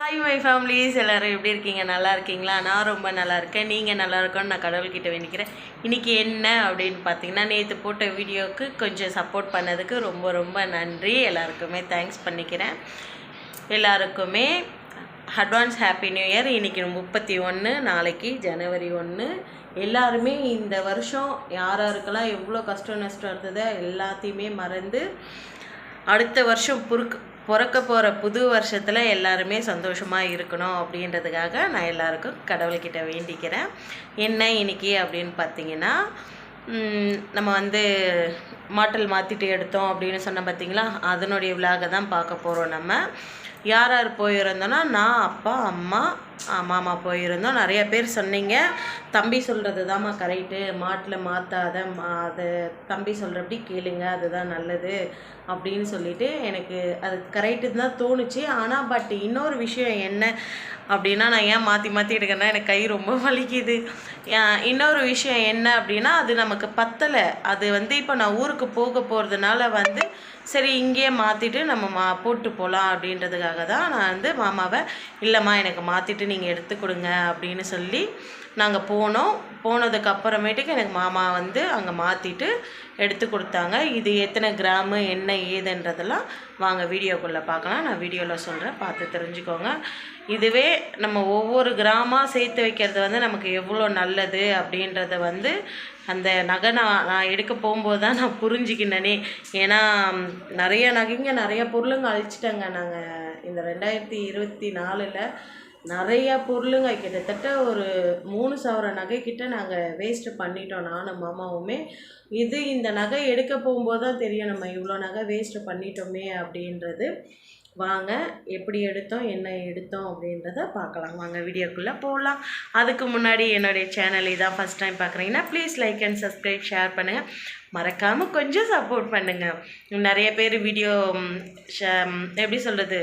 Hi my families எல்லோரும் எப்படி இருக்கீங்க? நல்லா இருக்கீங்களா? நான் ரொம்ப நல்லா இருக்கேன். நீங்கள் நல்லா இருக்கணும்னு நான் கடவுள்கிட்ட வேண்டிக்கிறேன். இன்றைக்கி என்ன அப்படின்னு பார்த்தீங்கன்னா, நேற்று போட்ட வீடியோவுக்கு கொஞ்சம் சப்போர்ட் பண்ணதுக்கு ரொம்ப ரொம்ப நன்றி. எல்லாருக்குமே தேங்க்ஸ் பண்ணிக்கிறேன். எல்லாருக்குமே அட்வான்ஸ் ஹாப்பி நியூ இயர். இன்றைக்கி 31, நாளைக்கு ஜனவரி 1. எல்லாருமே இந்த வருஷம் யாராருக்கெல்லாம் எவ்வளோ கஷ்டம் நஷ்டம் இருந்ததோ எல்லாத்தையுமே மறந்து அடுத்த வருஷம் பிறக்க போகிற புது வருஷத்தில் எல்லாருமே சந்தோஷமாக இருக்கணும் அப்படின்றதுக்காக நான் எல்லாருக்கும் கடவுள்கிட்ட வேண்டிக்கிறேன். என்ன இன்னைக்கு அப்படின்னு பார்த்தீங்கன்னா, நம்ம மாட்டல் மாற்றிட்டு எடுத்தோம் அப்படின்னு சொன்ன பார்த்தீங்களா, அதனுடைய விழாக தான் பார்க்க போகிறோம். நம்ம யார் யார் போயிருந்தோன்னா, நான், அப்பா, அம்மா, மாமா போயிருந்தோம். நிறைய பேர் சொன்னீங்க, தம்பி சொல்கிறது தாம்மா கரெக்டு, மாட்டில் மாற்றாத, அது தம்பி சொல்கிறபடி கேளுங்க, அதுதான் நல்லது அப்படின்னு சொல்லிட்டு எனக்கு அது கரெக்டு தான் தோணுச்சு. ஆனால் பட் இன்னொரு விஷயம் என்ன அப்படின்னா, நான் ஏன் மாற்றி மாற்றி எடுக்கிறேன்னா எனக்கு கை ரொம்ப வலிக்குது. இன்னொரு விஷயம் என்ன அப்படின்னா, அது நமக்கு பத்தலை. அது இப்போ நான் ஊருக்கு போக போகிறதுனால சரி இங்கேயே மாற்றிட்டு நம்ம போட்டு போகலாம் அப்படின்றதுக்காக தான் நான் மாமாவை இல்லைம்மா எனக்கு மாற்றிட்டு நீங்கள் எடுத்து கொடுங்க அப்படின்னு சொல்லி நாங்கள் போனதுக்கு அப்புறமேட்டுக்கு எனக்கு மாமா அங்கே மாற்றிட்டு எடுத்து கொடுத்தாங்க. இது எத்தனை கிராமு என்ன ஏதுன்றதெல்லாம் வாங்க வீடியோக்குள்ளே பார்க்கலாம். நான் வீடியோவில் சொல்கிறேன், பார்த்து தெரிஞ்சுக்கோங்க. இதுவே நம்ம ஒவ்வொரு கிராமமாக சேர்த்து வைக்கிறது நமக்கு எவ்வளோ நல்லது அப்படின்றத அந்த நகை நான் எடுக்க போகும்போது தான் நான் புரிஞ்சுக்கினேனே. ஏன்னா நிறைய நகைங்க நிறைய பொருளுங்க அழிச்சிட்டாங்க. நாங்கள் இந்த 2024 நிறையா பொருளுங்க கிட்டத்தட்ட ஒரு 3,000 நகைக்கிட்ட நாங்கள் வேஸ்ட்டு பண்ணிட்டோம், நானும் மாமாவுமே. இந்த நகை எடுக்க போகும்போது தான் தெரியும் நம்ம இவ்வளோ நகை வேஸ்ட்டு பண்ணிட்டோமே அப்படின்றது. வாங்க எப்படி எடுத்தோம் என்ன எடுத்தோம் அப்படின்றத பார்க்கலாம். வாங்க வீடியோக்குள்ளே போகலாம். அதுக்கு முன்னாடி என்னுடைய சேனல் இதான் ஃபஸ்ட் டைம் பார்க்குறீங்கன்னா please like and subscribe, share பண்ணுங்கள். மறக்காமல் கொஞ்சம் சப்போர்ட் பண்ணுங்கள். நிறைய பேர் வீடியோ எப்படி சொல்கிறது,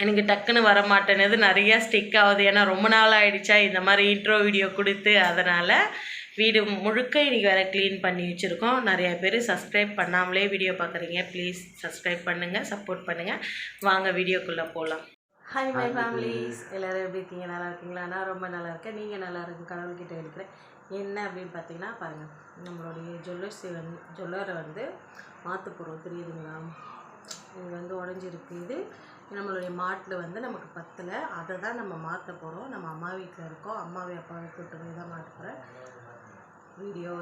எனக்கு டக்குன்னு வர மாட்டேனது, நிறையா ஸ்டிக் ஆகுது. ஏன்னா ரொம்ப நாள் ஆகிடுச்சா இந்த மாதிரி இன்ட்ரோ வீடியோ கொடுத்து. அதனால் வீடு முழுக்க இன்றைக்கி வேறு க்ளீன் பண்ணி வச்சுருக்கோம். நிறையா பேர் சப்ஸ்கிரைப் பண்ணாமலே வீடியோ பார்க்குறீங்க. ப்ளீஸ் சப்ஸ்கிரைப் பண்ணுங்கள், சப்போர்ட் பண்ணுங்கள். வாங்க வீடியோக்குள்ளே போகலாம். ஹாய் மை ஃபேமிலிஸ் எல்லோரும் எப்படி இருக்கீங்க? நல்லா இருக்கீங்களா? நான் ரொம்ப நல்லா இருக்கேன். நீங்கள் நல்லா இருக்கு கடவுள்கிட்ட இருக்கிறேன். என்ன அப்படின்னு பார்த்தீங்கன்னா பாருங்கள், நம்மளுடைய ஜுவல்லரை மாற்ற போகிறோம். தெரியுதுங்களா? இது உடஞ்சிருக்கு. இது நம்மளுடைய மாட்டில் நமக்கு பத்தலை. அதை தான் நம்ம மாற்ற போகிறோம். நம்ம அம்மா வீட்டில் இருக்கோம். அம்மாவை அப்பாவை கூட்டு போய் தான் மாற்ற போகிறேன். வீடியோ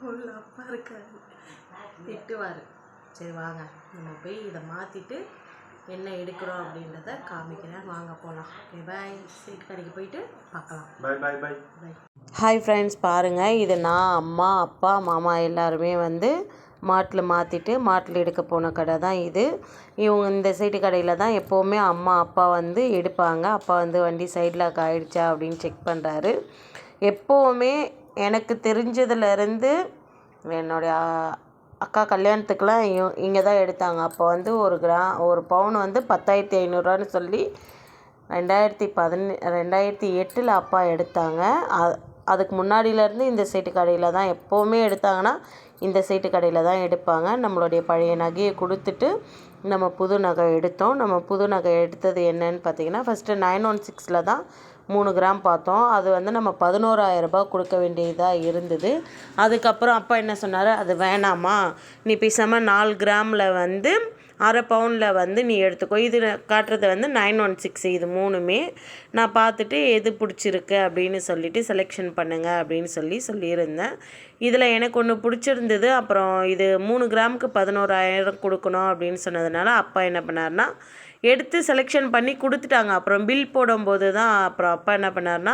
பொருள் அப்பா இருக்காரு, திட்டுவார். சரி வாங்க நம்ம போய் இதை மாற்றிட்டு என்ன எடுக்கிறோம் அப்படின்றத காமிக்கிறேன். வாங்க போகலாம். Okay bye. சீட் கடைக்கு போயிட்டு பார்க்கலாம். Bye bye bye bye. Hi friends, பாருங்கள், இது நான், அம்மா, அப்பா, மாமா எல்லாருமே மாட்டில் மாட்டில் எடுக்க போன கடை தான் இது. இவங்க இந்த சைடு கடையில் தான் எப்போவுமே அம்மா அப்பா எடுப்பாங்க. அப்பா வண்டி சைடில் ஆயிடுச்சா அப்படின்னு செக் பண்ணுறாரு. எப்போவுமே எனக்கு தெரிஞ்சதுலேருந்து என்னுடைய அக்கா கல்யாணத்துக்கெலாம் இங்கே தான் எடுத்தாங்க. அப்போ ஒரு பவுன் 10,500 சொல்லி 2008 அப்பா எடுத்தாங்க. அதுக்கு முன்னாடியிலேருந்து இந்த சைட்டு கடையில் தான் எப்போவுமே எடுத்தாங்கன்னா இந்த சைட்டு கடையில் தான் எடுப்பாங்க. நம்மளுடைய பழைய நகையை கொடுத்துட்டு நம்ம புது நகை எடுத்தோம். நம்ம புது நகை எடுத்தது என்னன்னு பார்த்தீங்கன்னா, ஃபஸ்ட்டு 916 தான் 3 கிராம் பார்த்தோம். அது நம்ம 11,000 ரூபாய் கொடுக்க வேண்டியதாக இருந்தது. அதுக்கப்புறம் அப்பா என்ன சொன்னார், அது வேணாமா, நீ பேசாமல் 4 கிராமில் 1/2 பவுனில் நீ எடுத்துக்கோ. இது காட்டுறது 916. இது 3மே நான் பார்த்துட்டு எது பிடிச்சிருக்கு அப்படின்னு சொல்லிவிட்டு செலெக்ஷன் பண்ணுங்கள் அப்படின்னு சொல்லியிருந்தேன். இதில் எனக்கு ஒன்று பிடிச்சிருந்தது. அப்புறம் இது 3 கிராமுக்கு 11,000 கொடுக்கணும் அப்படின்னு சொன்னதுனால அப்பா என்ன பண்ணார்னா எடுத்து செலெக்ஷன் பண்ணி கொடுத்துட்டாங்க. அப்புறம் பில் போடும்போது தான் அப்புறம் அப்பா என்ன பண்ணார்னா,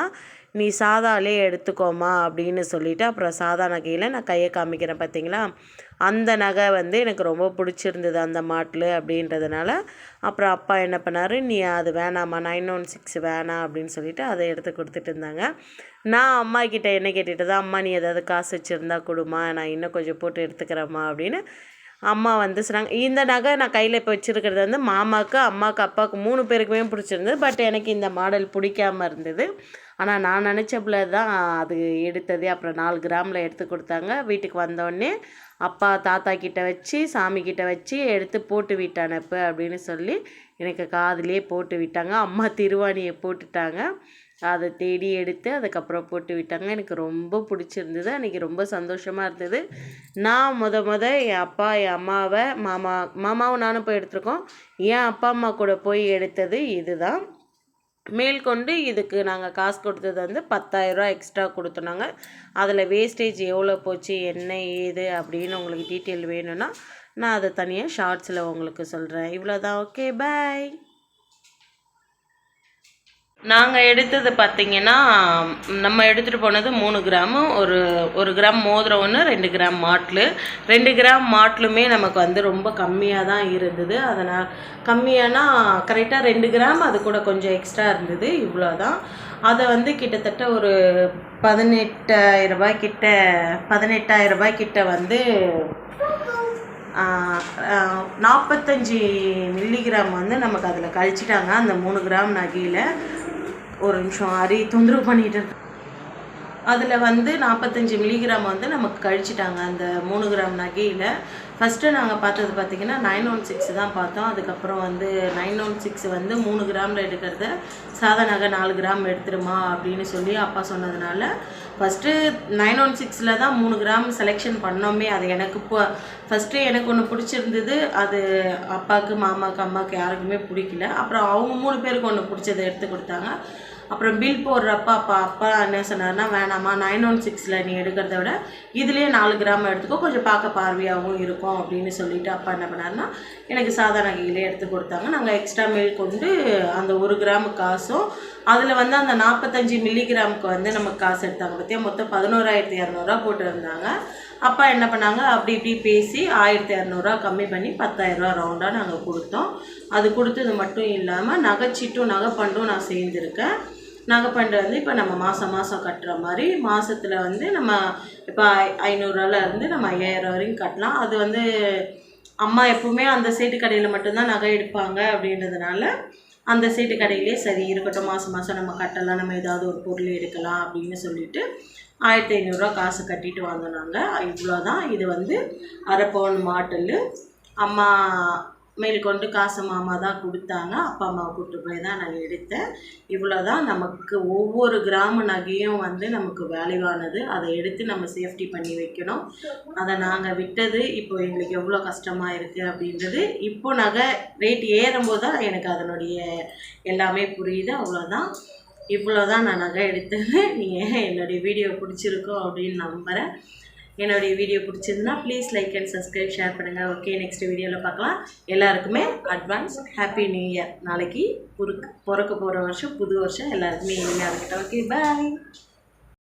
நீ சாதாலே எடுத்துக்கோமா அப்படின்னு சொல்லிவிட்டு அப்புறம் சாதா நகையில் நான் கையை காமிக்கிறேன் பார்த்தீங்களா, அந்த நகை எனக்கு ரொம்ப பிடிச்சிருந்தது அந்த மாட்டில் அப்படின்றதுனால அப்புறம் அப்பா என்ன பண்ணார், நீ அது வேணாம்மா 916 வேணாம் அப்படின்னு சொல்லிவிட்டு அதை எடுத்து கொடுத்துட்டு இருந்தாங்க. நான் அம்மா கிட்டே என்ன கேட்டுட்டு தான், அம்மா நீ ஏதாவது காசு வச்சுருந்தா கொடுமா, நான் இன்னும் கொஞ்சம் போட்டு எடுத்துக்கிறேம்மா அப்படின்னு அம்மா சொன்னாங்க. இந்த நகை நான் கையில் இப்போ வச்சுருக்கிறது மாமாவுக்கு, அம்மாவுக்கு, அப்பாவுக்கு 3 பேருக்குமே பிடிச்சிருந்தது. பட் எனக்கு இந்த மாடல் பிடிக்காமல் இருந்தது. ஆனால் நான் நினச்சப்பில் தான் அது எடுத்தது. அப்புறம் 4 கிராமில் எடுத்து கொடுத்தாங்க. வீட்டுக்கு வந்தோடனே அப்பா தாத்தா கிட்ட வச்சு சாமி கிட்ட வச்சு எடுத்து போட்டு விட்டானப்ப அப்படின்னு சொல்லி எனக்கு காதுலேயே போட்டு விட்டாங்க. அம்மா திருவாணியை போட்டுட்டாங்க. அதை தேடி எடுத்து அதுக்கப்புறம் போட்டு விட்டாங்க. எனக்கு ரொம்ப பிடிச்சிருந்தது. அன்றைக்கி ரொம்ப சந்தோஷமாக இருந்தது. நான் என் அப்பா என் அம்மாவை மாமாவும் நானும் போய் எடுத்திருக்கோம். என் அப்பா அம்மா கூட போய் எடுத்தது இதுதான். மேல்கொண்டு இதுக்கு நாங்கள் காசு கொடுத்தது வந்து 10,000 எக்ஸ்ட்ரா கொடுத்தோனாங்க. அதில் வேஸ்டேஜ் எவ்வளோ போச்சு என்ன ஏது அப்படின்னு உங்களுக்கு டீட்டெயில் வேணும்னா நான் அதை தனியாக ஷார்ட்ஸில் உங்களுக்கு சொல்கிறேன். இவ்வளோதான். ஓகே, பாய். நாங்கள் எடுத்தது பார்த்திங்கன்னா நம்ம எடுத்துகிட்டு போனது 3 கிராமு, ஒரு கிராம் மோதிரம் ஒன்று, 2 கிராம் மாட்லு. 2 கிராம் மாட்லுமே நமக்கு வந்து ரொம்ப கம்மியாக தான் இருந்தது. அதனால் கம்மியானா கரெக்டாக 2 கிராம், அது கூட கொஞ்சம் எக்ஸ்ட்ரா இருந்தது. இவ்வளோ தான். அதை வந்து கிட்டத்தட்ட ஒரு 18,000 ரூபாய் கிட்ட வந்து 45 மில்லிகிராம் வந்து நமக்கு அதில் கழிச்சிட்டாங்க. அந்த 3 கிராம் நகையில் ஒரு நிமிஷம் தொந்தரவு பண்ணிட்டு அதில் வந்து 45 மில்லிகிராம் வந்து நமக்கு கழிச்சிட்டாங்க அந்த 3 கிராம் நகையில். ஃபஸ்ட்டு நாங்கள் பார்த்தது பார்த்திங்கன்னா 916 தான் பார்த்தோம். அதுக்கப்புறம் வந்து 916 வந்து 3 கிராமில் எடுக்கிறத சாதா நகை 4 கிராம் எடுத்துருமா அப்படின்னு சொல்லி அப்பா சொன்னதுனால ஃபஸ்ட்டு 916 தான் 3 கிராம் செலெக்ஷன் பண்ணோமே. அது எனக்கு ஃபஸ்ட்டு எனக்கு ஒன்று பிடிச்சிருந்தது. அது அப்பாவுக்கு மாமாவுக்கு அம்மாவுக்கு யாருக்குமே பிடிக்கல. அப்புறம் அவங்க 3 பேருக்கு ஒன்று பிடிச்சதை எடுத்து கொடுத்தாங்க. அப்புறம் பில் போடுறப்ப அப்பா என்ன சொன்னார்னா, வேணாமா 916 நீ எடுக்கிறத விட இதுலேயே 4 கிராம் எடுத்துக்கோ, கொஞ்சம் பார்க்க பார்வையாகவும் இருக்கும் அப்படின்னு சொல்லிட்டு அப்பா என்ன பண்ணார்னா எனக்கு சாதா நகையிலே எடுத்து கொடுத்தாங்க. நாங்கள் எக்ஸ்ட்ரா மேல் கொண்டு அந்த 1 கிராம் காசும் அதில் வந்து அந்த 45 மில்லிகிராமுக்கு வந்து நமக்கு காசு எடுத்தாங்க. பற்றியா மொத்தம் 11,200 போட்டுருந்தாங்க. அப்பா என்ன பண்ணாங்க, அப்படி இப்படி பேசி 1,200 கம்மி பண்ணி 10,000 ரவுண்டாக நாங்கள் கொடுத்தோம். அது கொடுத்தது மட்டும் இல்லாமல் நகைச்சீட்டும் நகைப்பண்டும் நான் சேர்ந்துருக்கேன். நகைப்பண்டு வந்து இப்போ நம்ம மாதம் கட்டுற மாதிரி மாதத்தில் வந்து நம்ம இப்போ 500 இருந்து நம்ம 5,000 வரைக்கும் கட்டலாம். அது வந்து அம்மா எப்பவுமே அந்த சேட்டு கடையில் மட்டும்தான் நகை எடுப்பாங்க அப்படின்றதுனால அந்த சேட்டு கடையிலே சரி இருக்கட்டும், மாதம் நம்ம கட்டலாம், நம்ம ஏதாவது ஒரு பொருள் எடுக்கலாம் அப்படின்னு சொல்லிட்டு 1,500 காசு கட்டிட்டு வாங்கினாங்க. இவ்வளோதான். இது வந்து அரை பவுன் மாட்டல். அம்மா மேல்கொண்டு காசு மாமா தான் கொடுத்தாங்க. அப்பா அம்மாவை கூப்பிட்டு போய் தான் நான் எடுத்தேன். இவ்வளோ தான். நமக்கு ஒவ்வொரு கிராம நகையும் வந்து நமக்கு வேல்யூவானது. அதை எடுத்து நம்ம சேஃப்டி பண்ணி வைக்கணும். அதை நாங்கள் விட்டது இப்போ எங்களுக்கு எவ்வளோ கஷ்டமாக இருக்குது அப்படின்றது இப்போ நகை ரேட் ஏறும்போது தான் எனக்கு அதனுடைய எல்லாமே புரியுது. அவ்வளோதான். இவ்வளோ தான் நான் நகை எடுத்தது. நீங்கள் என்னுடைய வீடியோ பிடிச்சிருக்கோம் அப்படின்னு நம்புகிறேன். என்னுடைய வீடியோ பிடிச்சிருந்தா please like and subscribe, share பண்ணுங்கள். ஓகே, நெக்ஸ்ட் வீடியோவில் பார்க்கலாம். எல்லாருக்குமே அட்வான்ஸ் ஹாப்பி நியூ இயர். நாளைக்கு பிறக்க போகிற வருஷம் புது வருஷம் எல்லாருக்குமே இனிமையாக இருக்கட்டும். ஓகே, பாய்.